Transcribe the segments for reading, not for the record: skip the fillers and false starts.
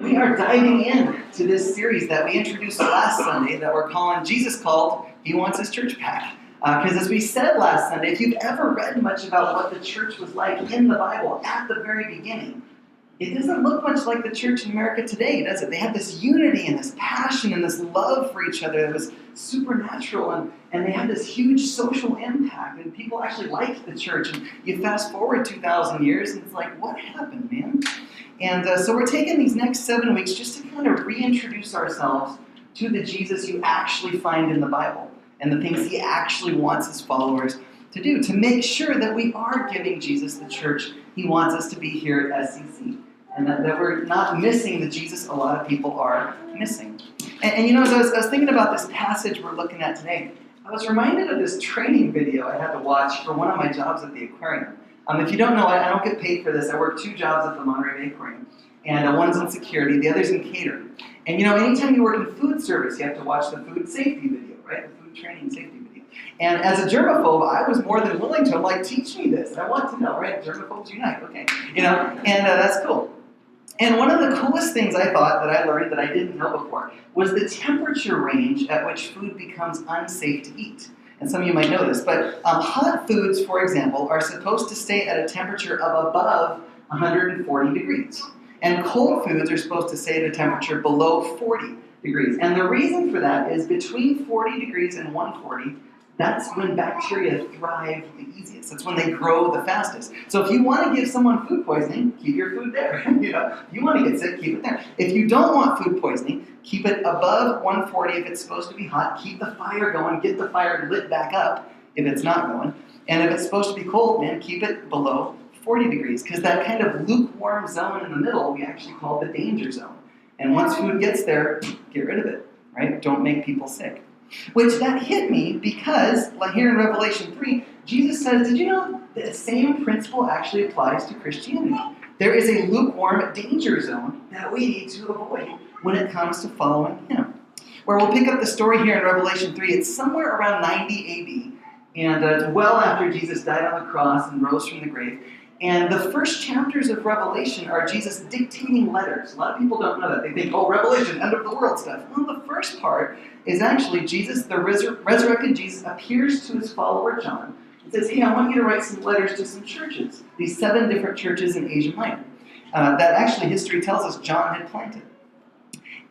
We are diving into this series that we introduced last Sunday that we're calling Jesus Called, He Wants His Church Back. Because as we said last Sunday, if you've ever read much about what the church was like in the Bible at the very beginning, it doesn't look much like the church in America today, does it? They had this unity and this passion and this love for each other that was supernatural, and they had this huge social impact, and people actually liked the church. And you fast forward 2,000 years, and it's like, what happened, man? And so we're taking these next 7 weeks just to kind of reintroduce ourselves to the Jesus you actually find in the Bible and the things He actually wants His followers to do, to make sure that we are giving Jesus the church He wants us to be here at SCC, and that we're not missing the Jesus a lot of people are missing. And you know, as I was thinking about this passage we're looking at today, I was reminded of this training video I had to watch for one of my jobs at the aquarium. If you don't know, I don't get paid for this. I work 2 jobs at the Monterey Bay Aquarium, and one's in security, the other's in catering. And you know, anytime you work in food service, you have to watch the food safety video, right? The food training safety video. And as a germaphobe, I was more than willing to. I'm like, teach me this. I want to know, right? Germaphobes unite, okay? You know, and that's cool. And one of the coolest things I thought that I learned that I didn't know before was the temperature range at which food becomes unsafe to eat. And some of you might know this, but hot foods, for example, are supposed to stay at a temperature of above 140 degrees. And cold foods are supposed to stay at a temperature below 40 degrees. And the reason for that is between 40 degrees and 140, that's when bacteria thrive the easiest. That's when they grow the fastest. So if you want to give someone food poisoning, keep your food there. You know, if you want to get sick, keep it there. If you don't want food poisoning, keep it above 140 if it's supposed to be hot. Keep the fire going. Get the fire lit back up if it's not going. And if it's supposed to be cold, man, keep it below 40 degrees. Because that kind of lukewarm zone in the middle, we actually call the danger zone. And once food gets there, get rid of it, right? Don't make people sick. Which that hit me because, like here in Revelation 3, Jesus says, did you know the same principle actually applies to Christianity? There is a lukewarm danger zone that we need to avoid when it comes to following Him. Where we'll pick up the story here in Revelation 3, it's somewhere around 90 AD, and it's well after Jesus died on the cross and rose from the grave. And the first chapters of Revelation are Jesus dictating letters. A lot of people don't know that. They think, oh, Revelation, end of the world stuff. Well, the first part is actually Jesus, the resurrected Jesus, appears to his follower John and says, hey, I want you to write some letters to some churches, these 7 different churches in Asia Minor, that actually history tells us John had planted.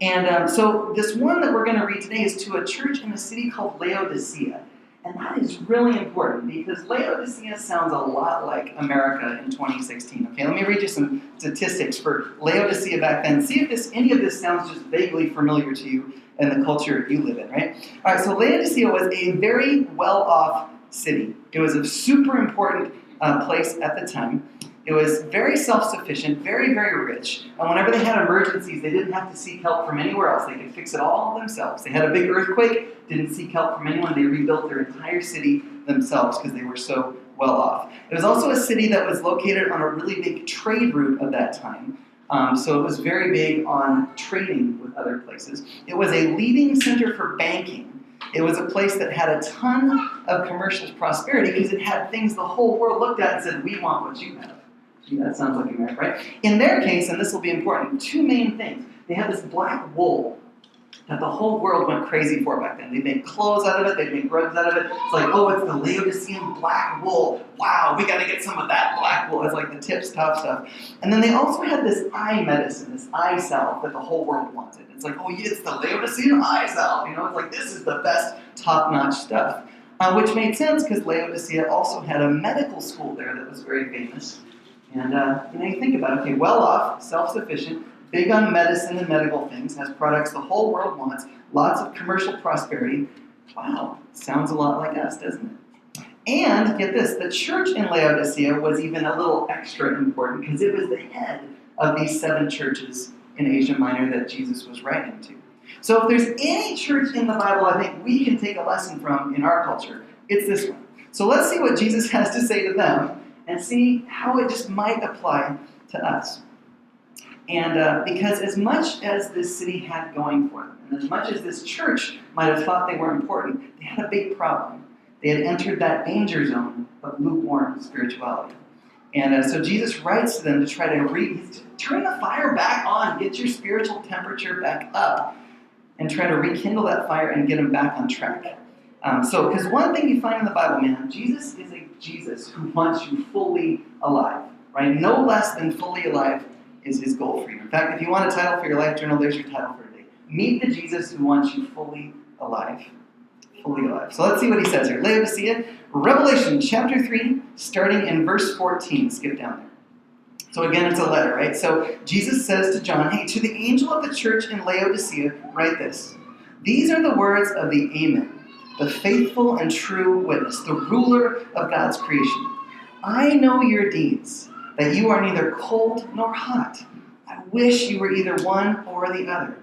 And so this one that we're going to read today is to a church in a city called Laodicea. And that is really important because Laodicea sounds a lot like America in 2016. Okay, let me read you some statistics for Laodicea back then. See if any of this sounds just vaguely familiar to you in the culture you live in, right? All right, so Laodicea was a very well-off city. It was a super important place at the time. It was very self-sufficient, very, very rich. And whenever they had emergencies, they didn't have to seek help from anywhere else. They could fix it all themselves. They had a big earthquake, didn't seek help from anyone. They rebuilt their entire city themselves because they were so well off. It was also a city that was located on a really big trade route of that time. So it was very big on trading with other places. It was a leading center for banking. It was a place that had a ton of commercial prosperity because it had things the whole world looked at and said, we want what you have. Yeah, that sounds like America, right? In their case, and this will be important, 2 main things. They had this black wool that the whole world went crazy for back then. They'd make clothes out of it, they'd make rugs out of it. It's like, oh, it's the Laodicean black wool. Wow, we got to get some of that black wool. It's like the top stuff. And then they also had this eye medicine, this eye salve that the whole world wanted. It's like, oh, yeah, it's the Laodicean eye salve. You know, it's like, this is the best top-notch stuff. Which made sense because Laodicea also had a medical school there that was very famous. And you think about it, okay, well-off, self-sufficient, big on medicine and medical things, has products the whole world wants, lots of commercial prosperity. Wow, sounds a lot like us, doesn't it? And, get this, the church in Laodicea was even a little extra important because it was the head of these 7 churches in Asia Minor that Jesus was writing to. So if there's any church in the Bible I think we can take a lesson from in our culture, it's this one. So let's see what Jesus has to say to them and see how it just might apply to us. And because as much as this city had going for them, and as much as this church might have thought they were important, they had a big problem. They had entered that danger zone of lukewarm spirituality. And so Jesus writes to them to try to turn the fire back on, get your spiritual temperature back up, and try to rekindle that fire and get them back on track. Because one thing you find in the Bible, man, Jesus is a Jesus who wants you fully alive, right? No less than fully alive is his goal for you. In fact, if you want a title for your life journal, there's your title for today. Meet the Jesus who wants you fully alive. Fully alive. So let's see what he says here. Laodicea, Revelation chapter 3, starting in verse 14. Skip down there. So again, it's a letter, right? So Jesus says to John, hey, to the angel of the church in Laodicea, write this. These are the words of the Amen, the faithful and true witness, the ruler of God's creation. I know your deeds, that you are neither cold nor hot. I wish you were either one or the other.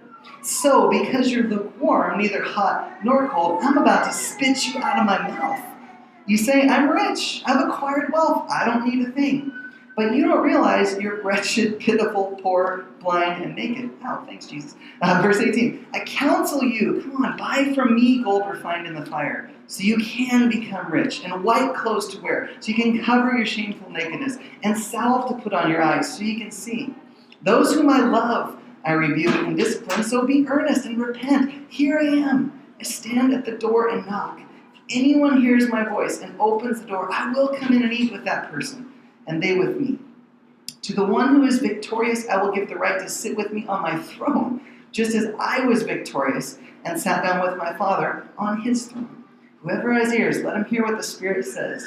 So, because you're lukewarm, neither hot nor cold, I'm about to spit you out of my mouth. You say, I'm rich, I've acquired wealth, I don't need a thing. But you don't realize you're wretched, pitiful, poor, blind, and naked. Oh, thanks, Jesus. Verse 18, I counsel you, come on, buy from me gold refined in the fire, so you can become rich, and white clothes to wear, so you can cover your shameful nakedness, and salve to put on your eyes, so you can see. Those whom I love, I rebuke and discipline, so be earnest and repent. Here I am. I stand at the door and knock. If anyone hears my voice and opens the door, I will come in and eat with that person, and they with me. To the one who is victorious, I will give the right to sit with me on my throne, just as I was victorious and sat down with my Father on his throne. Whoever has ears, let him hear what the Spirit says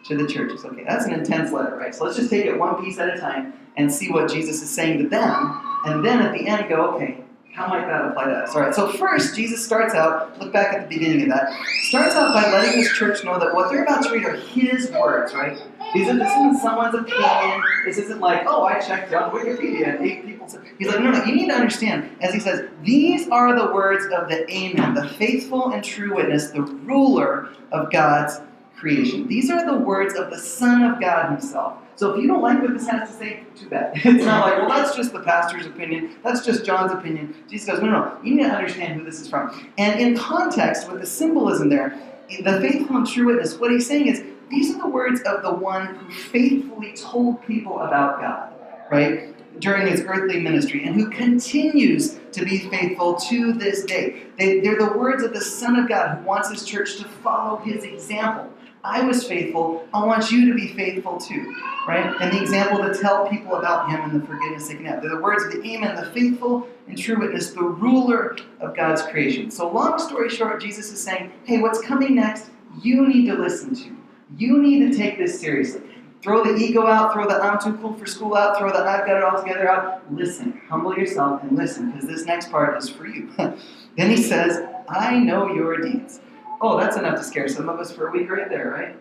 to the churches. Okay, that's an intense letter, right? So let's just take it one piece at a time and see what Jesus is saying to them, and then at the end go, okay, how might that apply to us? All right, so first, Jesus starts out, look back at the beginning of that, starts out by letting this church know that what they're about to read are his words, right? This isn't someone's opinion. This isn't like, oh, I checked on Wikipedia and 8 people said. He's like, no, you need to understand, as he says, these are the words of the Amen, the faithful and true witness, the ruler of God's creation. These are the words of the Son of God himself. So if you don't like what this has to say, too bad. It's not like, well, that's just the pastor's opinion. That's just John's opinion. Jesus goes, no. You need to understand who this is from. And in context, with the symbolism there, the faithful and true witness, what he's saying is, these are the words of the one who faithfully told people about God, right, during his earthly ministry, and who continues to be faithful to this day. They're the words of the Son of God who wants his church to follow his example. I was faithful. I want you to be faithful too, right? And the example to tell people about him and the forgiveness they can have. They're the words of the Amen, the faithful and true witness, the ruler of God's creation. So long story short, Jesus is saying, hey, what's coming next, you need to listen to. You need to take this seriously. Throw the ego out, throw the I'm too cool for school out, throw the I've got it all together out. Listen, humble yourself and listen, because this next part is for you. Then he says, I know your deeds. Oh, that's enough to scare some of us for a week right there, right?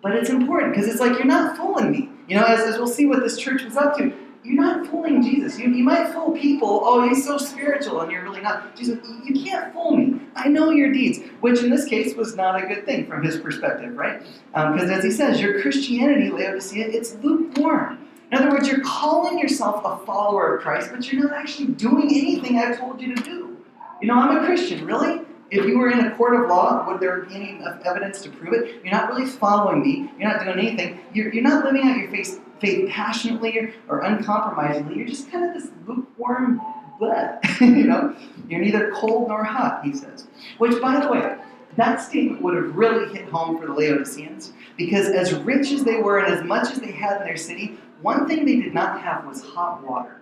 But it's important, because it's like, you're not fooling me. You know, as we'll see what this church was up to, you're not fooling Jesus. You might fool people, oh, he's so spiritual, and you're really not. Jesus, you can't fool me. I know your deeds, which in this case was not a good thing from his perspective, right? Because as he says, your Christianity, Laodicea, it's lukewarm. In other words, you're calling yourself a follower of Christ, but you're not actually doing anything I've told you to do. You know, I'm a Christian, really? If you were in a court of law, would there be any evidence to prove it? You're not really following me. You're not doing anything. You're not living out your faith passionately or uncompromisingly. You're just kind of this lukewarm blood. You know, you're neither cold nor hot, he says. Which, by the way, that statement would have really hit home for the Laodiceans, because as rich as they were and as much as they had in their city, one thing they did not have was hot water.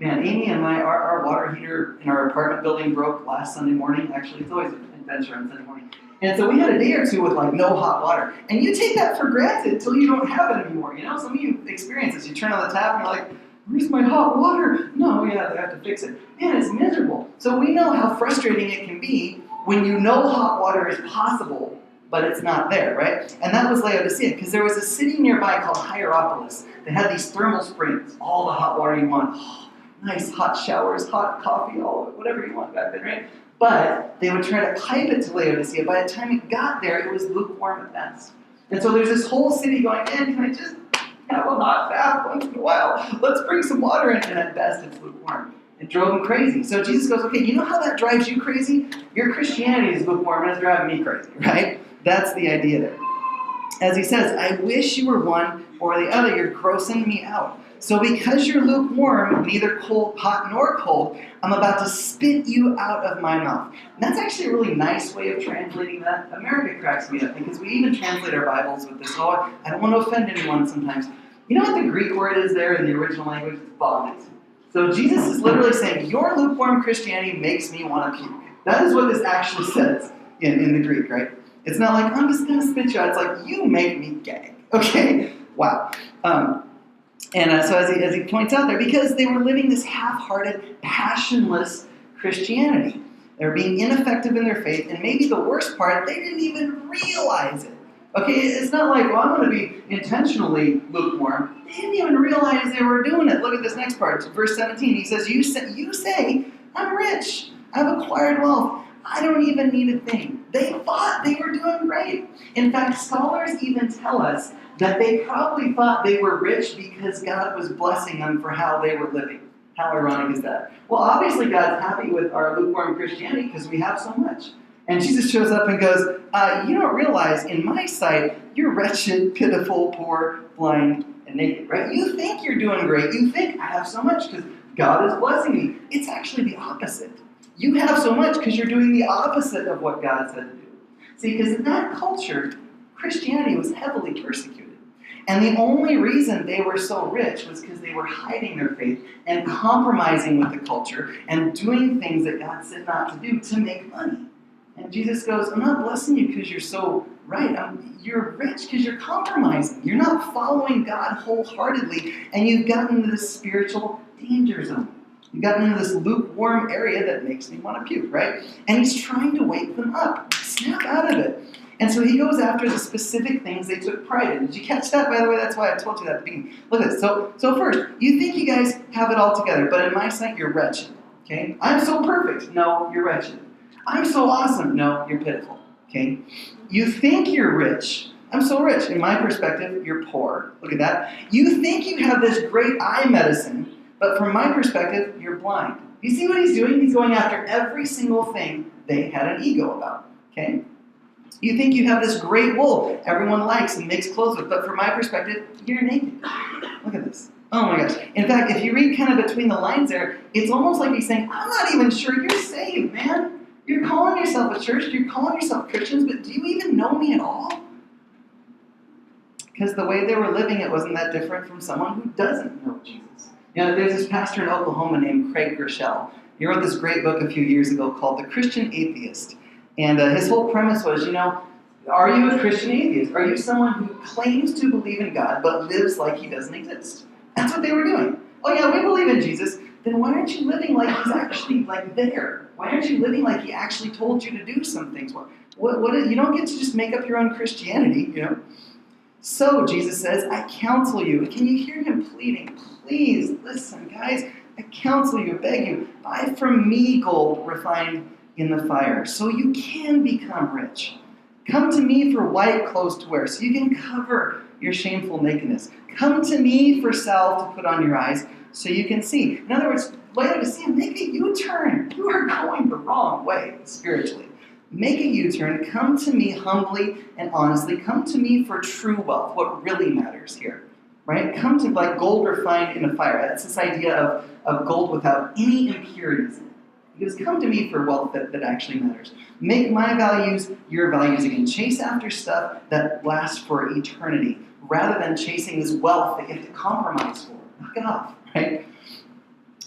Man, Amy and our water heater in our apartment building broke last Sunday morning. Actually, it's always an adventure on Sunday morning. And so we had a day or two with like no hot water. And you take that for granted until you don't have it anymore. You know, some of you experience this. You turn on the tap and you're like, where's my hot water? No, yeah, they have to fix it. Man, it's miserable. So we know how frustrating it can be when you know hot water is possible, but it's not there, right? And that was Laodicea, because there was a city nearby called Hierapolis that had these thermal springs, all the hot water you want. Nice hot showers, hot coffee, all of it, whatever you want back then, right? But they would try to pipe it to Laodicea. By the time it got there, it was lukewarm at best. And so there's this whole city going, man, can I just have a hot bath once in a while? Let's bring some water in. And at best, it's lukewarm. It drove them crazy. So Jesus goes, okay, you know how that drives you crazy? Your Christianity is lukewarm and it's driving me crazy, right? That's the idea there. As he says, I wish you were one or the other, you're grossing me out. So because you're lukewarm, neither hot nor cold, I'm about to spit you out of my mouth. And that's actually a really nice way of translating that. America cracks me up because we even translate our Bibles with this. Oh, I don't want to offend anyone sometimes. You know what the Greek word is there in the original language? It's vomit. So Jesus is literally saying, your lukewarm Christianity makes me want to puke. That is what this actually says in the Greek, right? It's not like, I'm just going to spit you out. It's like, you make me gag. Okay? Wow. So as he points out there, because they were living this half-hearted, passionless Christianity. They were being ineffective in their faith, and maybe the worst part, they didn't even realize it. Okay, it's not like, well, I'm going to be intentionally lukewarm. They didn't even realize they were doing it. Look at this next part, verse 17. He says, you say, I'm rich. I've acquired wealth. I don't even need a thing. They thought they were doing great. In fact, scholars even tell us that they probably thought they were rich because God was blessing them for how they were living. How ironic is that? Well, obviously God's happy with our lukewarm Christianity because we have so much. And Jesus shows up and goes, you don't realize, in my sight, you're wretched, pitiful, poor, blind, and naked, right? You think you're doing great. You think, I have so much because God is blessing me. It's actually the opposite. You have so much because you're doing the opposite of what God said to do. See, because in that culture, Christianity was heavily persecuted. And the only reason they were so rich was because they were hiding their faith and compromising with the culture and doing things that God said not to do to make money. And Jesus goes, I'm not blessing you because you're so right. You're rich because you're compromising. You're not following God wholeheartedly, and you've gotten into this spiritual danger zone. You've gotten into this lukewarm area that makes me want to puke, right? And he's trying to wake them up. Snap out of it. And so he goes after the specific things they took pride in. Did you catch that, by the way? That's why I told you that at the beginning. Look at this. So first, you think you guys have it all together, but in my sight, you're wretched. Okay? I'm so perfect. No, you're wretched. I'm so awesome. No, you're pitiful. Okay? You think you're rich. I'm so rich. In my perspective, you're poor. Look at that. You think you have this great eye medicine, but from my perspective, you're blind. You see what he's doing? He's going after every single thing they had an ego about. Okay? You think you have this great wool everyone likes and makes clothes with, but from my perspective, you're naked. Look at this. Oh my gosh. In fact, if you read kind of between the lines there, it's almost like he's saying, I'm not even sure you're saved, man. You're calling yourself a church, you're calling yourself Christians, but do you even know me at all? Because the way they were living, it wasn't that different from someone who doesn't know Jesus. You know, there's this pastor in Oklahoma named Craig Groeschel. He wrote this great book a few years ago called The Christian Atheist. And his whole premise was, are you a Christian atheist? Are you someone who claims to believe in God but lives like he doesn't exist? That's what they were doing. Oh yeah, we believe in Jesus. Then why aren't you living like he's actually there? Why aren't you living like he actually told you to do some things? You don't get to just make up your own Christianity, So, Jesus says, I counsel you. Can you hear him pleading? Please, listen, guys. I counsel you, beg you, buy from me gold refined in the fire, so you can become rich. Come to me for white clothes to wear, so you can cover your shameful nakedness. Come to me for salve to put on your eyes, so you can see. In other words, Laodicea, make a U-turn. You are going the wrong way spiritually. Make a U-turn. Come to me humbly and honestly. Come to me for true wealth, what really matters here. Right? Come to like gold refined in a fire. That's this idea of gold without any impurities in it. He goes, come to me for wealth that actually matters. Make my values your values again. Chase after stuff that lasts for eternity, rather than chasing this wealth that you have to compromise for. Knock it off, right?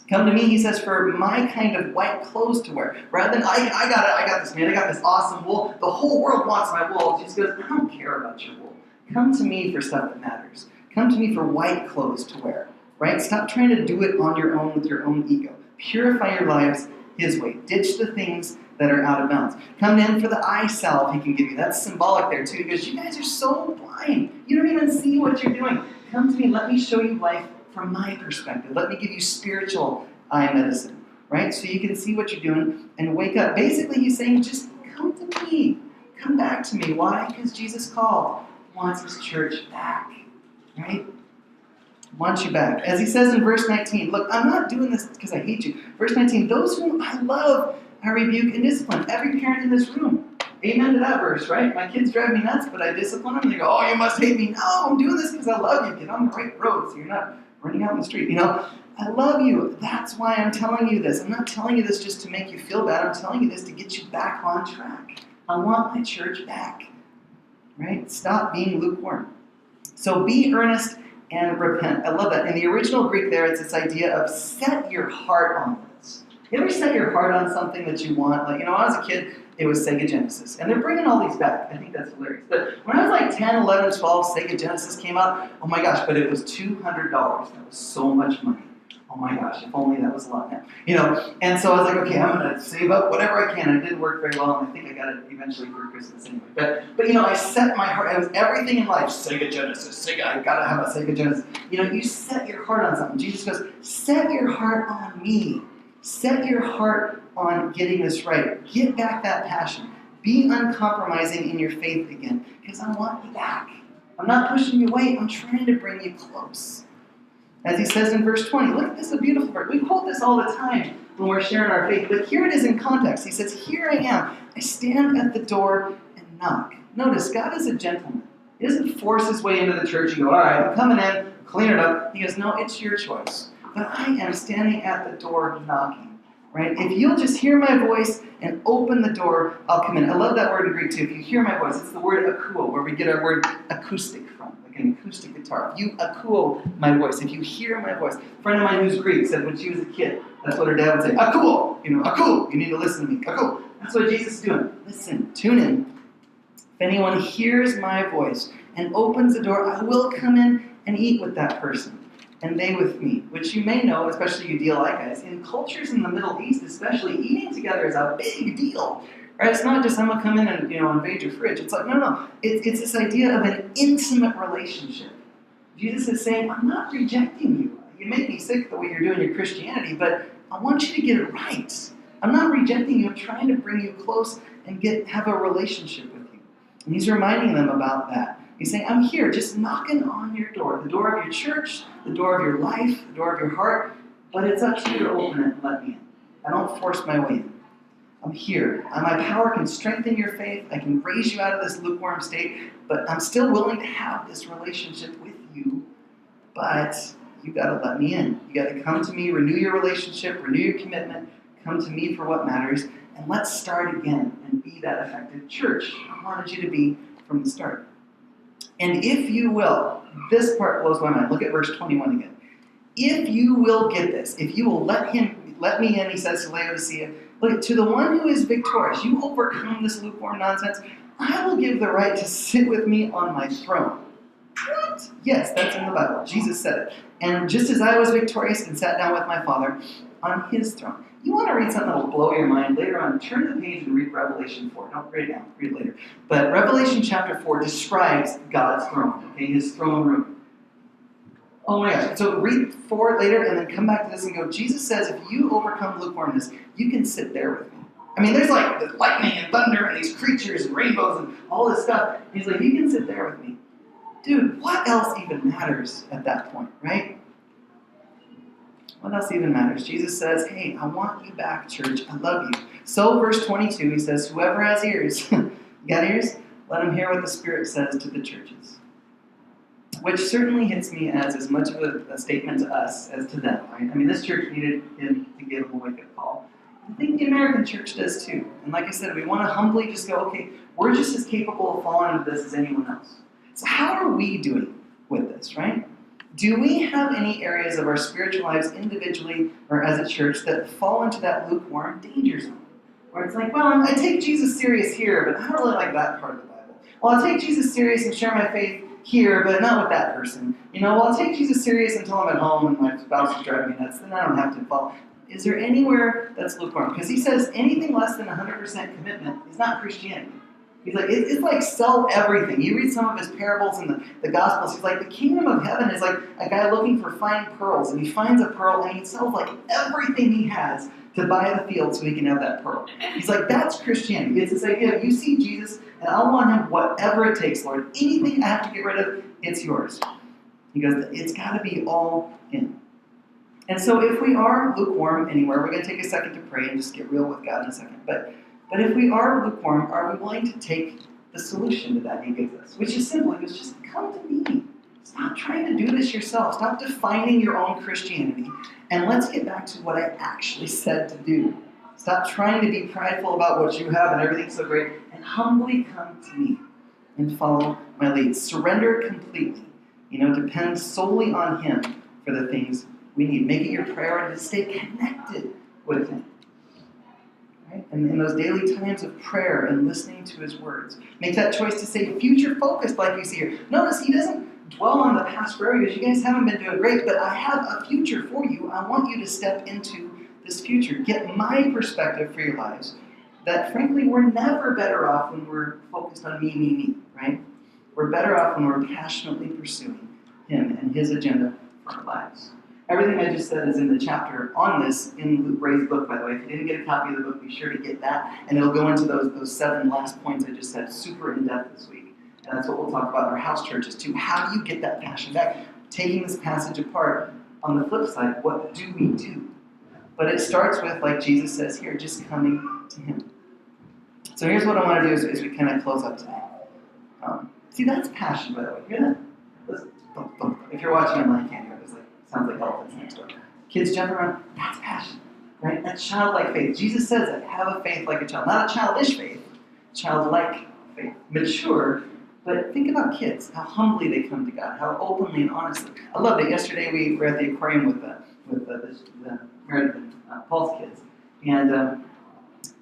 Come to me, he says, for my kind of white clothes to wear. Rather than, I got this, man. I got this awesome wool. The whole world wants my wool. Jesus goes, I don't care about your wool. Come to me for stuff that matters. Come to me for white clothes to wear, right? Stop trying to do it on your own with your own ego. Purify your lives his way. Ditch the things that are out of bounds. Come in for the eye salve he can give you. That's symbolic there too, because you guys are so blind. You don't even see what you're doing. Come to me. Let me show you life from my perspective. Let me give you spiritual eye medicine, right? So you can see what you're doing and wake up. Basically, he's saying, just come to me. Come back to me. Why? Because Jesus called. He wants his church back, right? Wants you back. As he says in verse 19, look, I'm not doing this because I hate you. Verse 19, those whom I love, I rebuke and discipline. Every parent in this room, Amen to that verse, right? My kids drive me nuts, but I discipline them. They go, oh, you must hate me. No, I'm doing this because I love you. Get on the right road so you're not running out in the street. I love you. That's why I'm telling you this. I'm not telling you this just to make you feel bad. I'm telling you this to get you back on track. I want my church back, right? Stop being lukewarm. So be earnest and repent. I love that. In the original Greek there, it's this idea of set your heart on this. You ever set your heart on something that you want? Like, when I was a kid, it was Sega Genesis. And they're bringing all these back. I think that's hilarious. But when I was like 10, 11, 12, Sega Genesis came out. Oh my gosh, but it was $200. That was so much money. Oh my gosh, if only that was a lot now. And so I was like, okay, I'm going to save up whatever I can. It didn't work very well, and I think I got it eventually for Christmas anyway. But I set my heart. It was everything in life. Sega Genesis. I got to have a Sega Genesis. You set your heart on something. Jesus goes, set your heart on me. Set your heart on getting this right. Get back that passion. Be uncompromising in your faith again, because I want you back. I'm not pushing you away. I'm trying to bring you close. As he says in verse 20, look, this is a beautiful verse. We quote this all the time when we're sharing our faith, but here it is in context. He says, here I am. I stand at the door and knock. Notice, God is a gentleman. He doesn't force his way into the church and go, all right, I'm coming in, clean it up. He goes, no, it's your choice. But I am standing at the door knocking, right? If you'll just hear my voice and open the door, I'll come in. I love that word in Greek too. If you hear my voice, it's the word akuo, where we get our word acoustic from. An acoustic guitar. If you akuo my voice, if you hear my voice. A friend of mine who's Greek said when she was a kid, that's what her dad would say, akuo, akuo, you need to listen to me, akuo. That's what Jesus is doing. Listen, tune in. If anyone hears my voice and opens the door, I will come in and eat with that person, and they with me. Which you may know, especially you DLI guys, in cultures in the Middle East especially, eating together is a big deal. Right? It's not just I'm going to come in and invade your fridge. It's like, no. It's this idea of an intimate relationship. Jesus is saying, I'm not rejecting you. You make me sick the way you're doing your Christianity, but I want you to get it right. I'm not rejecting you. I'm trying to bring you close and have a relationship with you. And he's reminding them about that. He's saying, I'm here, just knocking on your door. The door of your church, the door of your life, the door of your heart. But it's up to you to open it and let me in. I don't force my way in. I'm here. My power can strengthen your faith. I can raise you out of this lukewarm state, but I'm still willing to have this relationship with you, but you got to let me in. You got to come to me, renew your relationship, renew your commitment, come to me for what matters, and let's start again and be that effective church I wanted you to be from the start. And if you will, this part blows my mind. Look at verse 21 again. If you will get this, if you will let me in, he says to Laodicea, look, to the one who is victorious, you overcome this lukewarm nonsense, I will give the right to sit with me on my throne. What? Yes, that's in the Bible. Jesus said it. And just as I was victorious and sat down with my Father on his throne. You want to read something that will blow your mind later on, turn the page and read Revelation 4. Don't read it now, read it later. But Revelation chapter 4 describes God's throne, okay, his throne room. Oh my gosh. So read 4 later and then come back to this and go, Jesus says if you overcome lukewarmness, you can sit there with me. I mean, there's like the lightning and thunder and these creatures and rainbows and all this stuff. He's like, you can sit there with me. Dude, what else even matters at that point, right? What else even matters? Jesus says, hey, I want you back, church. I love you. So verse 22, he says, whoever has ears, you got ears? Let him hear what the Spirit says to the churches. Which certainly hits me as much of a statement to us as to them, right? I mean, this church needed him to give him a wake-up call. I think the American church does too. And like I said, we want to humbly just go, okay, we're just as capable of falling into this as anyone else. So how are we doing with this, right? Do we have any areas of our spiritual lives individually or as a church that fall into that lukewarm danger zone? Where it's like, well, I take Jesus serious here, but I don't really like that part of the Bible. Well, I'll take Jesus serious and share my faith here, but not with that person. Well, I'll take Jesus serious until I'm at home and my spouse is driving me nuts, then I don't have to follow. Is there anywhere that's lukewarm? Because he says anything less than 100% commitment is not Christianity. He's like, it's like sell everything. You read some of his parables in the Gospels. He's like, the kingdom of heaven is like a guy looking for fine pearls, and he finds a pearl, and he sells like everything he has to buy the field so he can have that pearl. He's like, that's Christianity. It's this idea of you see Jesus, and I want him whatever it takes, Lord. Anything I have to get rid of, it's yours. He goes, it's got to be all in. And so if we are lukewarm anywhere, we're going to take a second to pray and just get real with God in a second. But But if we are lukewarm, are we willing to take the solution to that he gives us? Which is simple. It's just come to me. Stop trying to do this yourself. Stop defining your own Christianity. And let's get back to what I actually said to do. Stop trying to be prideful about what you have and everything's so great. And humbly come to me and follow my lead. Surrender completely. Depend solely on him for the things we need. Make it your priority to stay connected with him. Right? And in those daily times of prayer and listening to his words, make that choice to stay future-focused like you see here. Notice he doesn't dwell on the past forever because you guys haven't been doing great, but I have a future for you. I want you to step into this future. Get my perspective for your lives. That frankly, we're never better off when we're focused on me, right? We're better off when we're passionately pursuing him and his agenda for our lives. Everything I just said is in the chapter on this in Luke Ray's book, by the way. If you didn't get a copy of the book, be sure to get that. And it'll go into those 7 last points I just said super in depth this week. And that's what we'll talk about in our house churches too. How do you get that passion back? Taking this passage apart, on the flip side, what do we do? But it starts with, like Jesus says here, just coming to him. So here's what I want to do as we kind of close up today. See, that's passion, by the way. Hear that? Listen. If you're watching online, you can't hear it. It's sounds like elephants next door. Kids jumping around, that's passion. Right? That childlike faith. Jesus says that. Have a faith like a child. Not a childish faith. Childlike faith. Mature. But think about kids, how humbly they come to God, how openly and honestly. I loved it. Yesterday we were at the aquarium with the Meredith and Paul's kids. And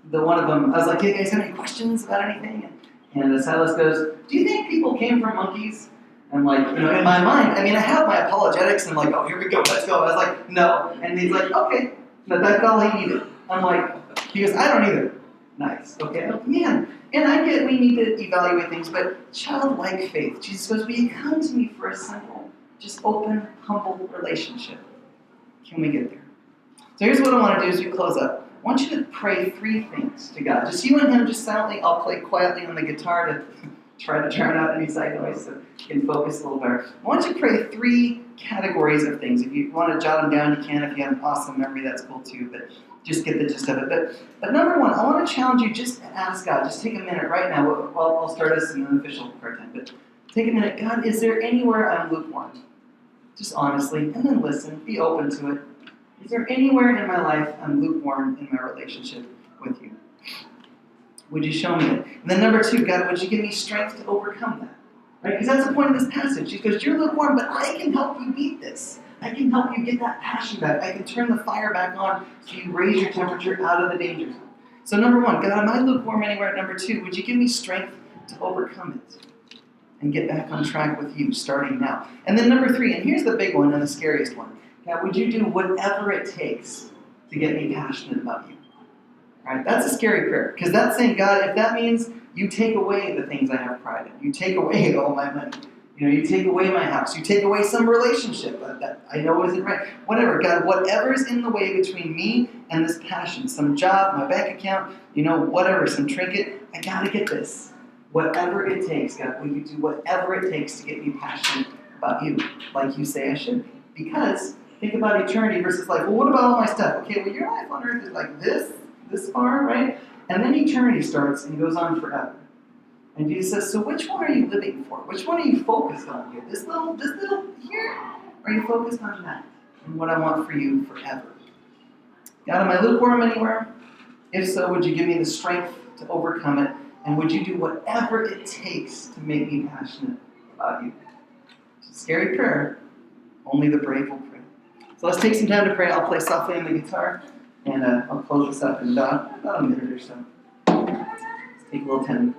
the one of them, I was like, hey guys, have any questions about anything? And Silas goes, do you think people came from monkeys? And like, in my mind, I have my apologetics and like, oh, here we go, let's go. I was like, no. And he's like, okay, that's all he needed. I'm like, he goes, I don't either. Nice, okay. Man, and I get we need to evaluate things, but childlike faith. Jesus goes, will you come to me for a simple, just open, humble relationship? Can we get there? So here's what I want to do as we close up. I want you to pray 3 things to God. Just you and him, just silently. I'll play quietly on the guitar to try to drown out any side noise so you can focus a little better. I want you to pray 3 categories of things. If you want to jot them down, you can. If you have an awesome memory, that's cool too. But just get the gist of it. But number 1, I want to challenge you just to ask God. Just take a minute right now. I'll start us in an official prayer time. But take a minute. God, is there anywhere I'm lukewarm? Just honestly. And then listen. Be open to it. Is there anywhere in my life I'm lukewarm in my relationship with you? Would you show me it? And then number 2, God, would you give me strength to overcome that? Right? Because that's the point of this passage. He goes, you're lukewarm, but I can help you beat this. I can help you get that passion back. I can turn the fire back on so you raise your temperature out of the danger zone. So number 1, God, am I lukewarm anywhere? Number 2, would you give me strength to overcome it and get back on track with you starting now? And then number 3, and here's the big one and the scariest one. God, would you do whatever it takes to get me passionate about you? Right? That's a scary prayer. Because that's saying, God, if that means you take away the things I have pride in, you take away all my money, you take away my house, you take away some relationship that I know isn't right, whatever. God, whatever's in the way between me and this passion, some job, my bank account, whatever, some trinket, I got to get this. Whatever it takes, God, will you do whatever it takes to get me passionate about you, like you say I should be? Because think about eternity versus like, well, what about all my stuff? Okay, well, your life on earth is like this far, right? And then eternity starts and goes on forever. And Jesus says, so which one are you living for? Which one are you focused on here? This little here? Or are you focused on that? And what I want for you forever? God, am I lukewarm anywhere? If so, would you give me the strength to overcome it? And would you do whatever it takes to make me passionate about you? It's a scary prayer. Only the brave will pray. So let's take some time to pray. I'll play softly on the guitar. And I'll close this up in about a minute or so. Let's take a little time.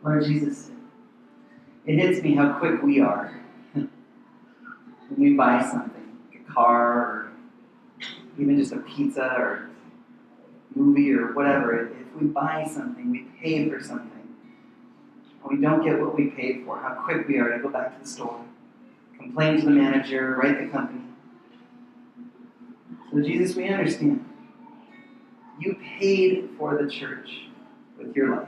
Lord Jesus, it hits me how quick we are when we buy something, like a car, or even just a pizza, or movie, or whatever. If we buy something, we pay for something, and we don't get what we paid for, how quick we are to go back to the store, complain to the manager, write the company. So Jesus, we understand. You paid for the church with your life.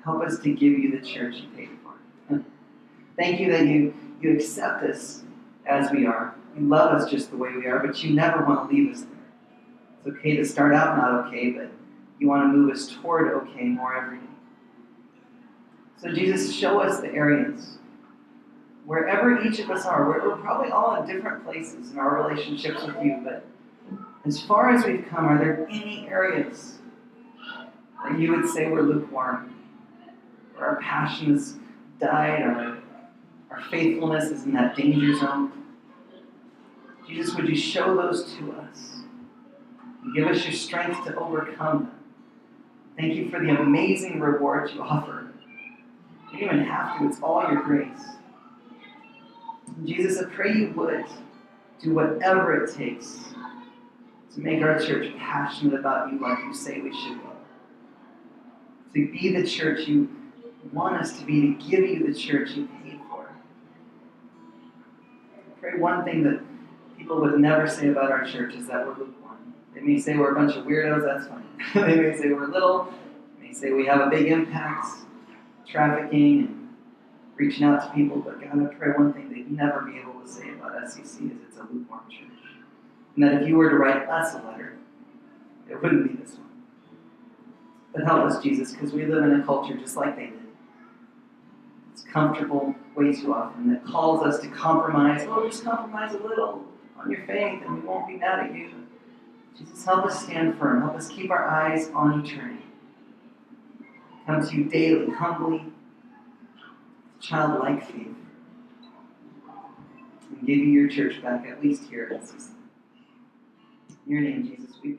Help us to give you the church you paid for. Thank you that you accept us as we are. You love us just the way we are, but you never want to leave us there. It's okay to start out not okay, but you want to move us toward okay more every day. So Jesus, show us the areas. Wherever each of us are, we're probably all in different places in our relationships with you, but as far as we've come, are there any areas where you would say we're lukewarm, where our passion has died, or our faithfulness is in that danger zone? Jesus, would you show those to us and give us your strength to overcome them? Thank you for the amazing rewards you offer. You don't even have to, it's all your grace. And Jesus, I pray you would do whatever it takes to make our church passionate about you like you say we should be. To be the church you want us to be, to give you the church you paid for. I pray one thing that people would never say about our church is that we're lukewarm. They may say we're a bunch of weirdos, that's fine. They may say we're little. They may say we have a big impact, trafficking, and reaching out to people. But God, I pray one thing they'd never be able to say about SEC is it's a lukewarm church. And that if you were to write us a letter, it wouldn't be this one. But help us, Jesus, because we live in a culture just like they did. It's comfortable way too often that calls us to compromise. Oh, just compromise a little on your faith and we won't be mad at you. Jesus, help us stand firm. Help us keep our eyes on eternity. Come to you daily, humbly, childlike faith. And give you your church back, at least here at SEC. In your name, Jesus, we